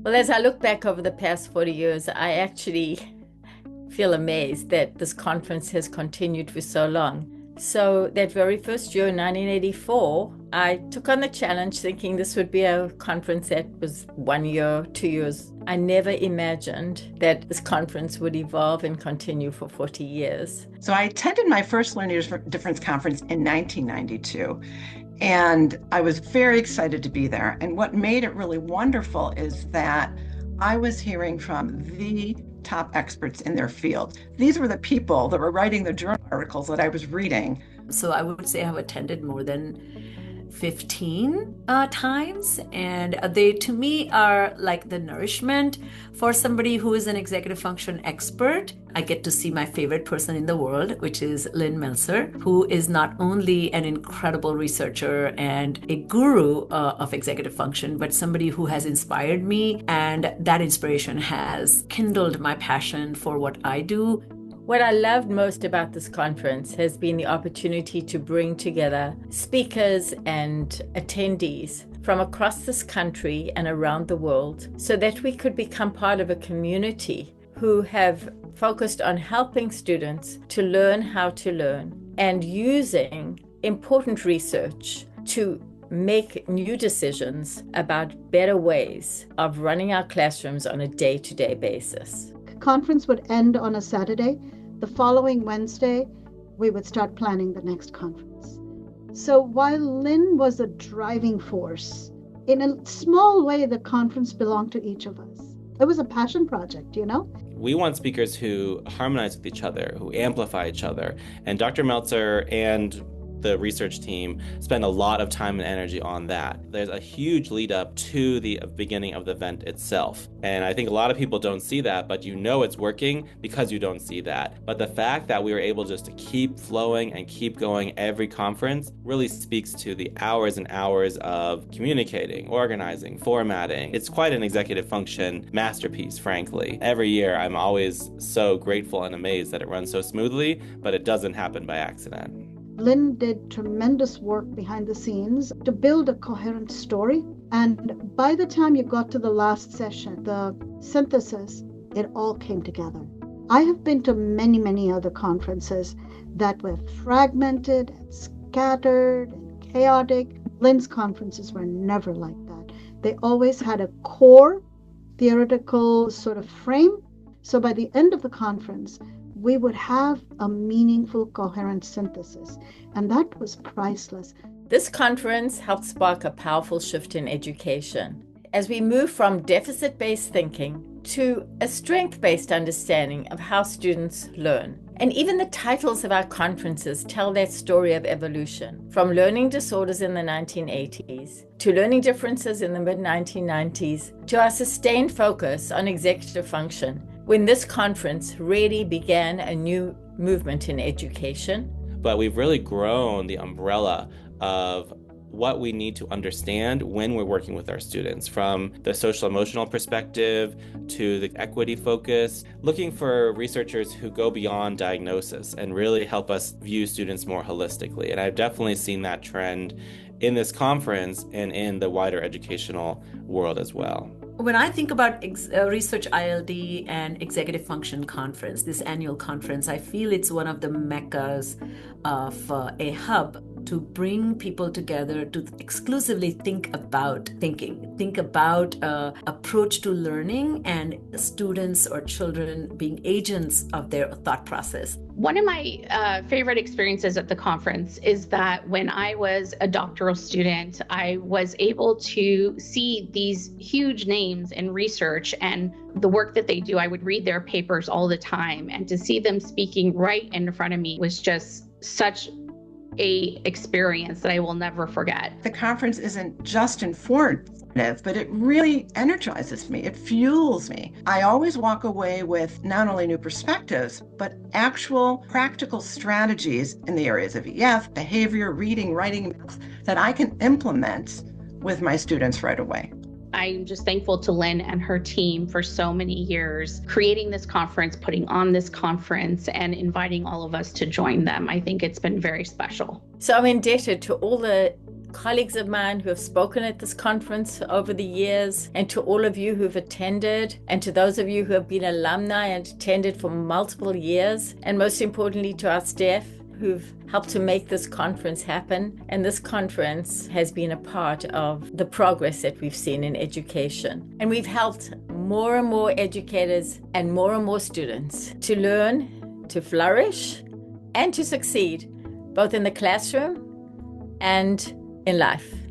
Well, as I look back over the past 40 years, I actually feel amazed that this conference has continued for so long. So that very first year, in 1984, I took on the challenge thinking this would be a conference that was 1 year, 2 years. I never imagined that this conference would evolve and continue for 40 years. So I attended my first Learning Difference conference in 1992. And I was very excited to be there. And what made it really wonderful is that I was hearing from the top experts in their field. These were the people that were writing the journal articles that I was reading. So I would say I've attended more than 15 times, and they to me are like the nourishment for somebody who is an executive function expert. I get to see my favorite person in the world, which is Lynn Meltzer, who is not only an incredible researcher and a guru of executive function, but somebody who has inspired me, and that inspiration has kindled my passion for what I do. What I loved most about this conference has been the opportunity to bring together speakers and attendees from across this country and around the world so that we could become part of a community who have focused on helping students to learn how to learn and using important research to make new decisions about better ways of running our classrooms on a day-to-day basis. Conference would end on a Saturday. The following Wednesday, we would start planning the next conference. So while Lynn was a driving force, in a small way, the conference belonged to each of us. It was a passion project, you know? We want speakers who harmonize with each other, who amplify each other. And Dr. Meltzer and the research team spend a lot of time and energy on that. There's a huge lead up to the beginning of the event itself. And I think a lot of people don't see that, but you know it's working because you don't see that. But the fact that we were able just to keep flowing and keep going every conference really speaks to the hours and hours of communicating, organizing, formatting. It's quite an executive function masterpiece, frankly. Every year, I'm always so grateful and amazed that it runs so smoothly, but it doesn't happen by accident. Lynn did tremendous work behind the scenes to build a coherent story. And by the time you got to the last session, the synthesis, it all came together. I have been to many, many other conferences that were fragmented and scattered and chaotic. Lynn's conferences were never like that. They always had a core theoretical sort of frame. So by the end of the conference, we would have a meaningful, coherent synthesis, and that was priceless. This conference helped spark a powerful shift in education as we move from deficit-based thinking to a strength-based understanding of how students learn. And even the titles of our conferences tell that story of evolution, from learning disorders in the 1980s to learning differences in the mid-1990s to our sustained focus on executive function, when this conference really began a new movement in education. But we've really grown the umbrella of what we need to understand when we're working with our students, from the social emotional perspective to the equity focus, looking for researchers who go beyond diagnosis and really help us view students more holistically. And I've definitely seen that trend in this conference and in the wider educational world as well. When I think about ResearchILD and Executive Function Conference, this annual conference, I feel it's one of the meccas of a hub to bring people together to exclusively think about approach to learning and students or children being agents of their thought process. One of my favorite experiences at the conference is that when I was a doctoral student, I was able to see these huge names in research and the work that they do. I would read their papers all the time, and to see them speaking right in front of me was just such a experience that I will never forget. The conference isn't just informative, but it really energizes me. It fuels me. I always walk away with not only new perspectives, but actual practical strategies in the areas of EF, behavior, reading, writing, that I can implement with my students right away. I'm just thankful to Lynn and her team for so many years, creating this conference, putting on this conference, and inviting all of us to join them. I think it's been very special. So I'm indebted to all the colleagues of mine who have spoken at this conference over the years, and to all of you who've attended, and to those of you who have been alumni and attended for multiple years, and most importantly to our staff who've helped to make this conference happen. And this conference has been a part of the progress that we've seen in education. And we've helped more and more educators and more students to learn, to flourish, and to succeed, both in the classroom and in life.